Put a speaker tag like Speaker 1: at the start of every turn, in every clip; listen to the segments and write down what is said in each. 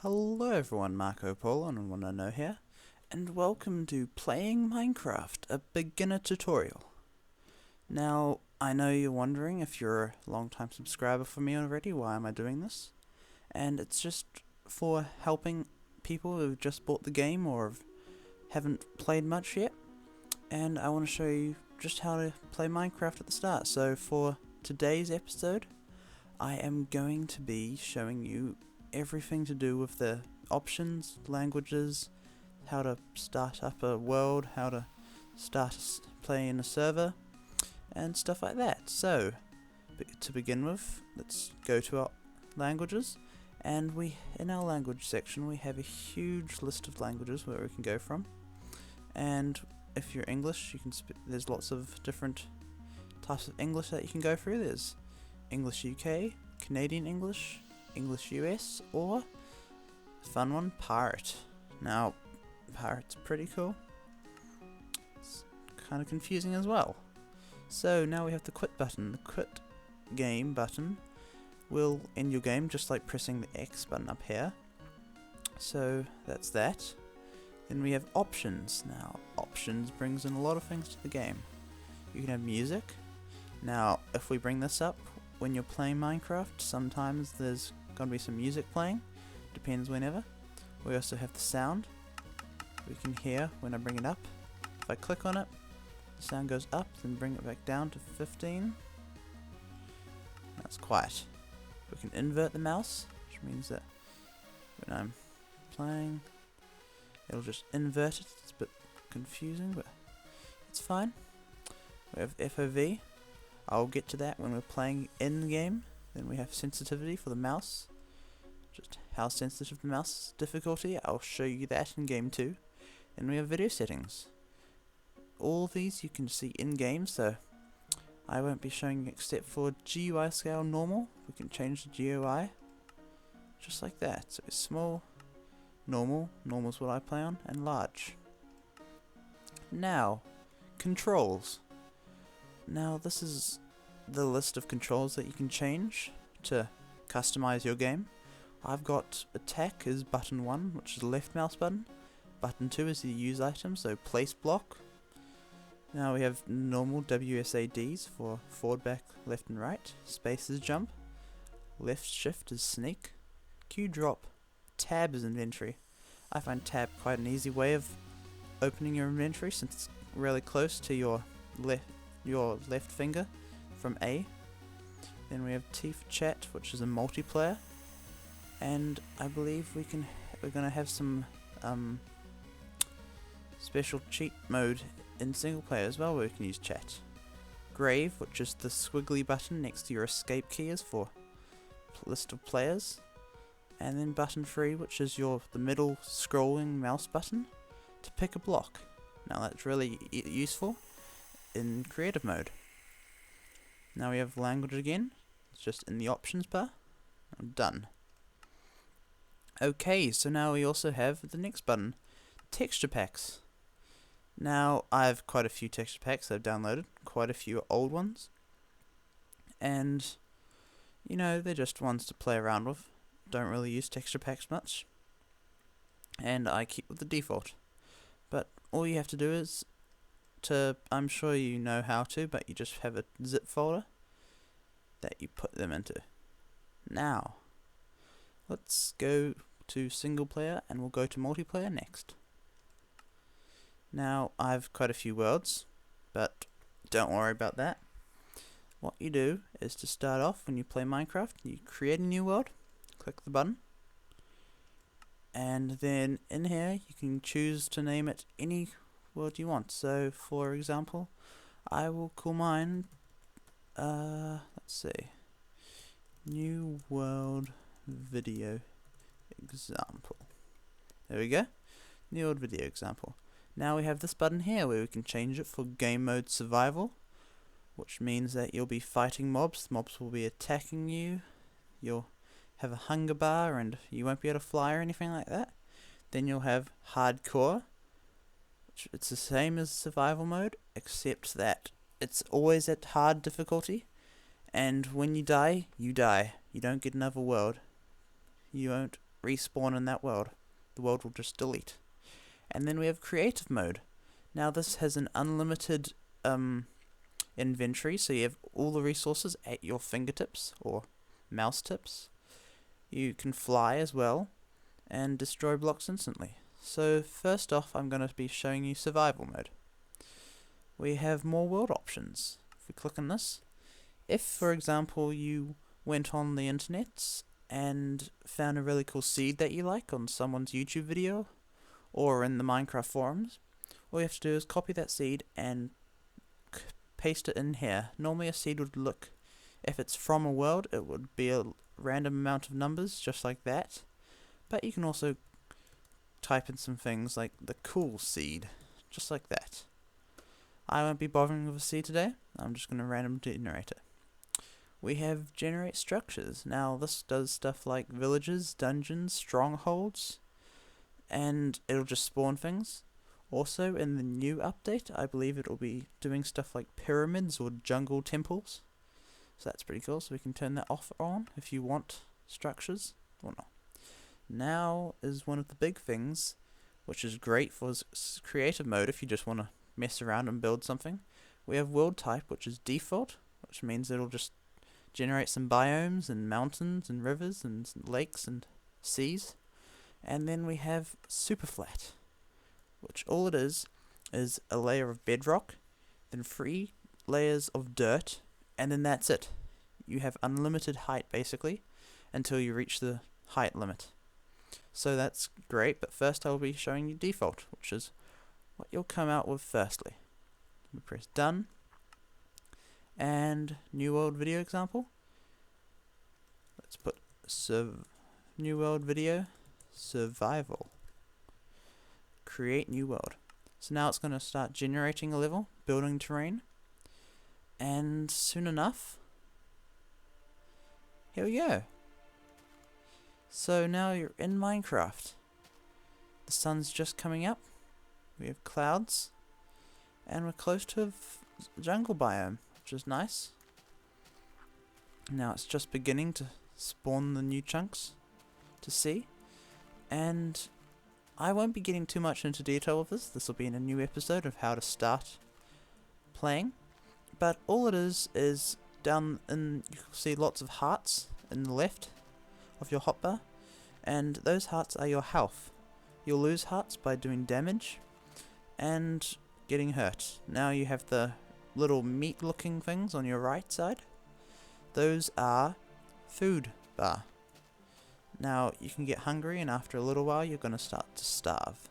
Speaker 1: Hello everyone, Marco Polo and Wanna Know here, and welcome to Playing Minecraft, a beginner tutorial. Now, I know you're wondering if you're a long-time subscriber for me already, why am I doing this? And it's just for helping people who've just bought the game or haven't played much yet, and I want to show you just how to play Minecraft at the start. So for today's episode, I am going to be showing you everything to do with the options, languages, how to start up a world, how to start playing a server, and stuff like that. So, to begin with, let's go to our languages, and in our language section we have a huge list of languages where we can go from. And if you're English, there's lots of different types of English that you can go through. There's English UK, Canadian English, English US, or fun one, Pirate. Now, Pirate's pretty cool. It's kind of confusing as well. So now we have the quit button. The quit game button will end your game just like pressing the X button up here. So that's that. Then we have options. Now, options brings in a lot of things to the game. You can have music. Now, if we bring this up, when you're playing Minecraft, sometimes there's going to be some music playing, depends whenever. We also have the sound. We can hear when I bring it up. If I click on it, the sound goes up, then bring it back down to 15. That's quiet. We can invert the mouse, which means that when I'm playing, it'll just invert it. It's a bit confusing, but it's fine. We have FOV. I'll get to that when we're playing in the game. Then we have sensitivity for the mouse. Just how sensitive the mouse is, difficulty. I'll show you that in game 2. Then we have video settings. All of these you can see in game, so I won't be showing except for GUI scale normal. We can change the GUI just like that. So it's small, normal is what I play on, and large. Now, controls. Now this is the list of controls that you can change to customize your game. I've got attack is button 1, which is the left mouse button. Button 2 is the use item, so place block. Now we have normal WSADs for forward, back, left and right. Space is jump. Left shift is sneak. Q drop. Tab is inventory. I find tab quite an easy way of opening your inventory since it's really close to your left finger from A. Then we have T for chat, which is a multiplayer, and I believe we're gonna have some special cheat mode in single player as well, where we can use chat. Grave, which is the squiggly button next to your escape key, is for list of players, and then button 3, which is the middle scrolling mouse button to pick a block. Now that's really useful in creative mode. Now we have language again. It's just in the options bar. I'm done. Okay, so now we also have the next button, texture packs. Now I have quite a few texture packs I've downloaded, quite a few old ones, and you know, they're just ones to play around with. Don't really use texture packs much, and I keep with the default. But all you have to do is I'm sure you know how to, but you just have a zip folder that you put them into. Now, let's go to single player and we'll go to multiplayer next. Now, I've quite a few worlds, but don't worry about that. What you do is to start off when you play Minecraft, you create a new world, click the button, and then in here you can choose to name it any world you want. So for example, I will call mine let's see, new world video example. There we go, new world video example. Now we have this button here where we can change it for game mode survival, which means that you'll be fighting mobs. Mobs will be attacking you. You'll have a hunger bar and you won't be able to fly or anything like that. Then you'll have hardcore. It's the same as survival mode, except that it's always at hard difficulty, and when you die, you die. You don't get another world. You won't respawn in that world. The world will just delete. And then we have creative mode. Now this has an unlimited inventory, so you have all the resources at your fingertips or mouse tips. You can fly as well and destroy blocks instantly. So first off, I'm going to be showing you survival mode. We have more world options. If we click on this, if for example you went on the internet and found a really cool seed that you like on someone's YouTube video or in the Minecraft forums, all you have to do is copy that seed and paste it in here. Normally a seed would look, if it's from a world, it would be a random amount of numbers just like that, but you can also type in some things like the cool seed, just like that. I won't be bothering with a seed today, I'm just going to randomly generate it. We have generate structures. Now this does stuff like villages, dungeons, strongholds, and it'll just spawn things. Also in the new update, I believe it'll be doing stuff like pyramids or jungle temples. So that's pretty cool, so we can turn that off or on if you want structures or not. Now is one of the big things, which is great for creative mode if you just want to mess around and build something. We have world type, which is default, which means it'll just generate some biomes and mountains and rivers and lakes and seas. And then we have super flat, which all it is a layer of bedrock, then 3 layers of dirt, and then that's it. You have unlimited height basically until you reach the height limit. So that's great, but first I'll be showing you default, which is what you'll come out with firstly. We press done, and new world video example. Let's put new world video survival. Create new world. So now it's going to start generating a level, building terrain, and soon enough, here we go. So now you're in Minecraft. The sun's just coming up. We have clouds, and we're close to a jungle biome, which is nice. Now it's just beginning to spawn the new chunks to see, and I won't be getting too much into detail with this. This will be in a new episode of how to start playing, but all it is down in, you can see lots of hearts in the left of your hotbar, and those hearts are your health. You'll lose hearts by doing damage and getting hurt. Now you have the little meat looking things on your right side. Those are food bar. Now you can get hungry, and after a little while you're going to start to starve.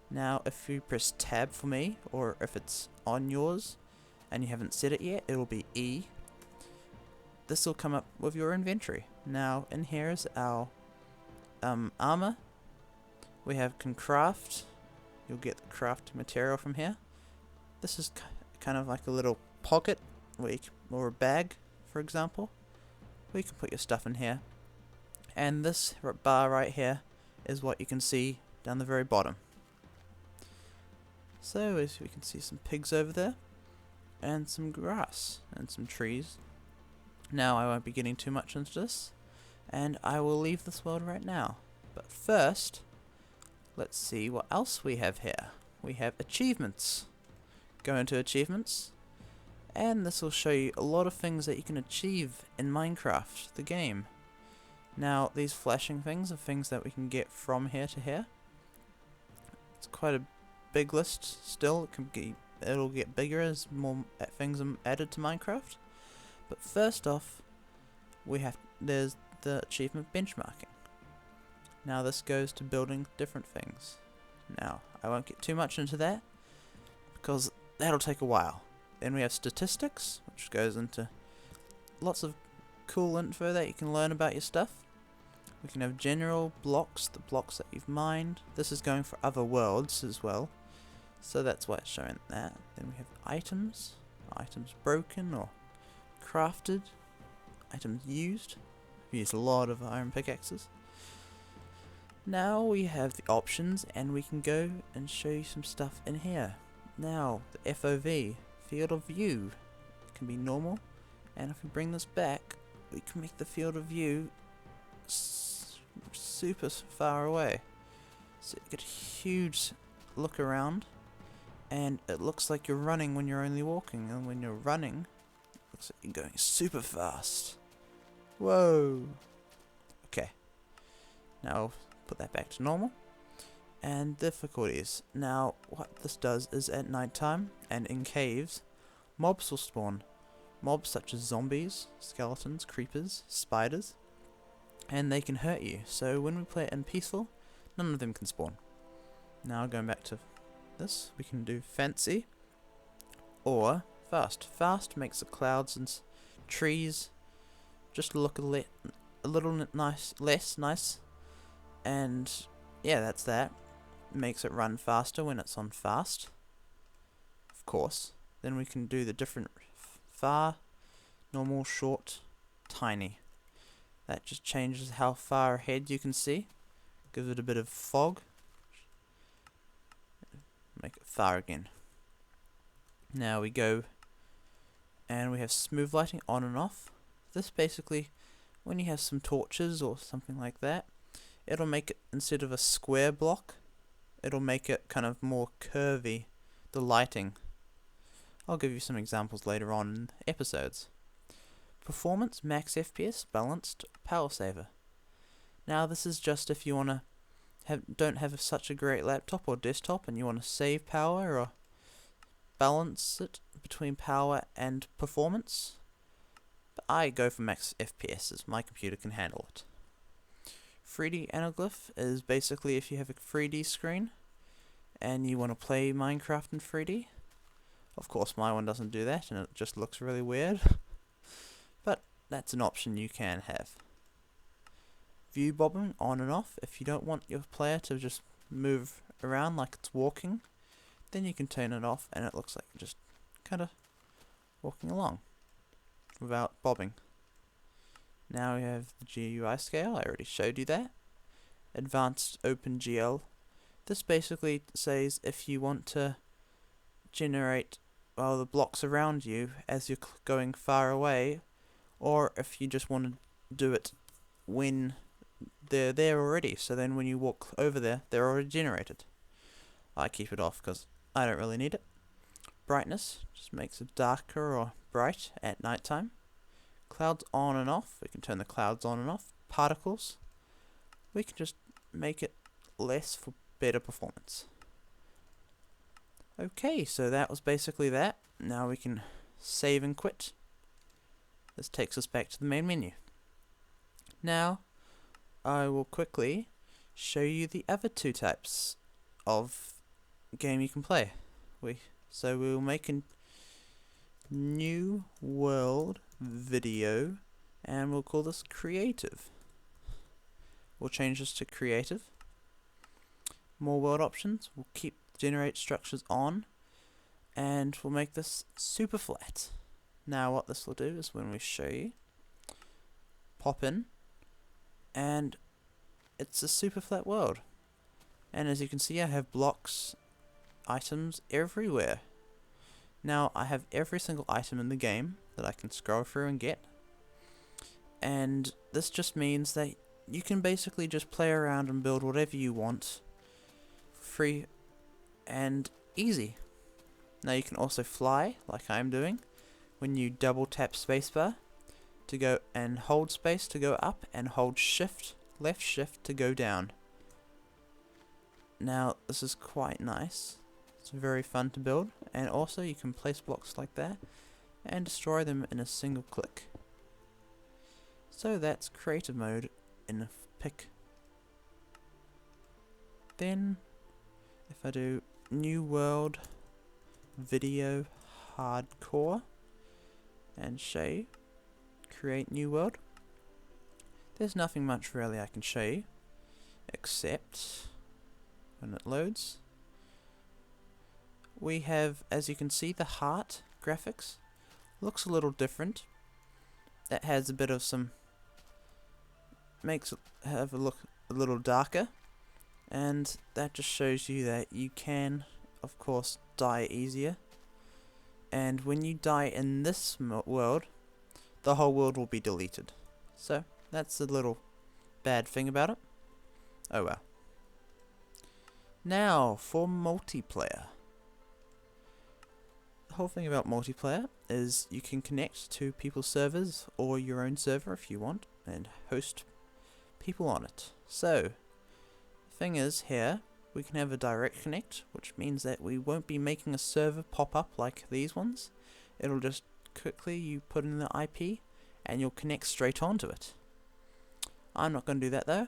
Speaker 1: Now if you press tab for me, or if it's on yours and you haven't set it yet, it'll be E. This will come up with your inventory. Now in here is our armor. We can craft. You'll get the crafting material from here. This is kind of like a little pocket where or a bag, for example, where you can put your stuff in here. And this bar right here is what you can see down the very bottom. So as we can see some pigs over there, and some grass and some trees. Now I won't be getting too much into this, and I will leave this world right now. But first, let's see what else we have here. We have achievements. Go into achievements, and this will show you a lot of things that you can achieve in Minecraft, the game. Now these flashing things are things that we can get from here to here. It's quite a big list still. It'll get bigger as more things are added to Minecraft. But first off, there's the achievement benchmarking. Now this goes to building different things. Now I won't get too much into that because that'll take a while. Then we have statistics, which goes into lots of cool info that you can learn about your stuff. We can have general blocks, the blocks that you've mined. This is going for other worlds as well, so that's why it's showing that. Then we have items, items broken or crafted, items used. I've used a lot of iron pickaxes. Now we have the options, and we can go and show you some stuff in here. Now the FOV, field of view, can be normal, and if we bring this back, we can make the field of view super far away. So you get a huge look around, and it looks like you're running when you're only walking, and when you're running, it looks like you're going super fast. Whoa! Okay, now I'll put that back to normal. And difficulties. Now, what this does is at nighttime and in caves, mobs will spawn. Mobs such as zombies, skeletons, creepers, spiders, and they can hurt you. So when we play it in peaceful, none of them can spawn. Now going back to this, we can do fancy or fast. Fast makes the clouds and trees just look a little less nice, and yeah, that's that. Makes it run faster when it's on fast, of course. Then we can do the different far, normal, short, tiny. That just changes how far ahead you can see. Gives it a bit of fog. Make it far again. Now we go and we have smooth lighting on and off. This basically, when you have some torches or something like that, it'll make it, instead of a square block, it'll make it kind of more curvy, the lighting. I'll give you some examples later on in episodes. Performance, max FPS, balanced, power saver. Now this is just if you wanna don't have such a great laptop or desktop and you wanna save power or balance it between power and performance. But I go for max FPS as my computer can handle it. 3D anaglyph is basically if you have a 3D screen and you want to play Minecraft in 3D. Of course my one doesn't do that and it just looks really weird. But that's an option you can have. View bobbing on and off. If you don't want your player to just move around like it's walking, then you can turn it off and it looks like you're just kind of walking along without bobbing. Now we have the GUI scale, I already showed you that. Advanced OpenGL. This basically says if you want to generate the blocks around you as you're going far away, or if you just want to do it when they're there already, so then when you walk over there, they're already generated. I keep it off because I don't really need it. Brightness just makes it darker or bright at nighttime. Clouds on and off, we can turn the clouds on and off. Particles, we can just make it less for better performance. Okay, so that was basically that. Now we can save and quit. This takes us back to the main menu. Now I will quickly show you the other two types of game you can play. We will make a new world video and we'll call this creative. We'll change this to creative. More world options. We'll keep generate structures on and we'll make this super flat. Now what this will do is when we show you, pop in and it's a super flat world. And as you can see I have blocks, items everywhere. Now I have every single item in the game that I can scroll through and get, and this just means that you can basically just play around and build whatever you want, free and easy. Now you can also fly like I'm doing when you double tap spacebar to go and hold space to go up and hold left shift to go down. Now this is quite nice. It's very fun to build, and also you can place blocks like that and destroy them in a single click. So that's creative mode in a pick. Then if I do new world video hardcore and show you create new world, there's nothing much really I can show you except when it loads we have, as you can see, the heart graphics looks a little different. That has a bit of makes it have a look a little darker, and that just shows you that you can of course die easier, and when you die in this world the whole world will be deleted. So that's a little bad thing about it. Oh well. Now for multiplayer. The whole thing about multiplayer is you can connect to people's servers or your own server if you want and host people on it. So, the thing is here, we can have a direct connect, which means that we won't be making a server pop up like these ones. It'll just quickly, you put in the IP and you'll connect straight onto it. I'm not going to do that though,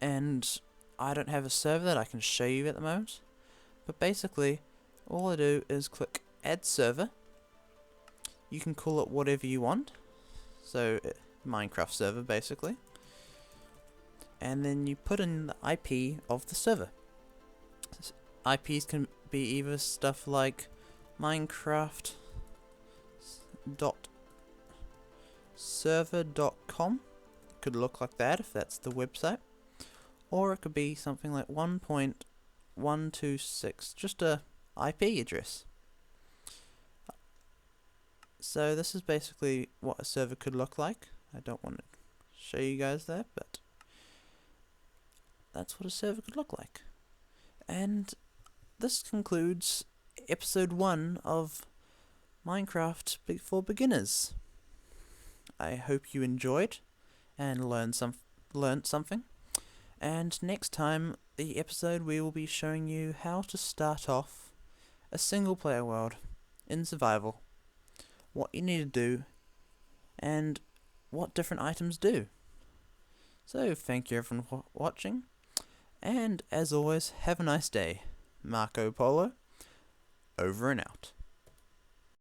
Speaker 1: and I don't have a server that I can show you at the moment, but basically all I do is click add server. You can call it whatever you want, so Minecraft server basically, and then you put in the IP of the server. IPs can be either stuff like minecraft.server.com, could look like that if that's the website, or it could be something like 1.126, just a IP address. So this is basically what a server could look like. I don't want to show you guys that, but that's what a server could look like. And this concludes episode 1 of Minecraft for beginners. I hope you enjoyed and learned something. And next time, the episode, we will be showing you how to start off a single player world in survival, what you need to do, and what different items do. So thank you everyone for watching, and as always, have a nice day. Marco Polo, over and out.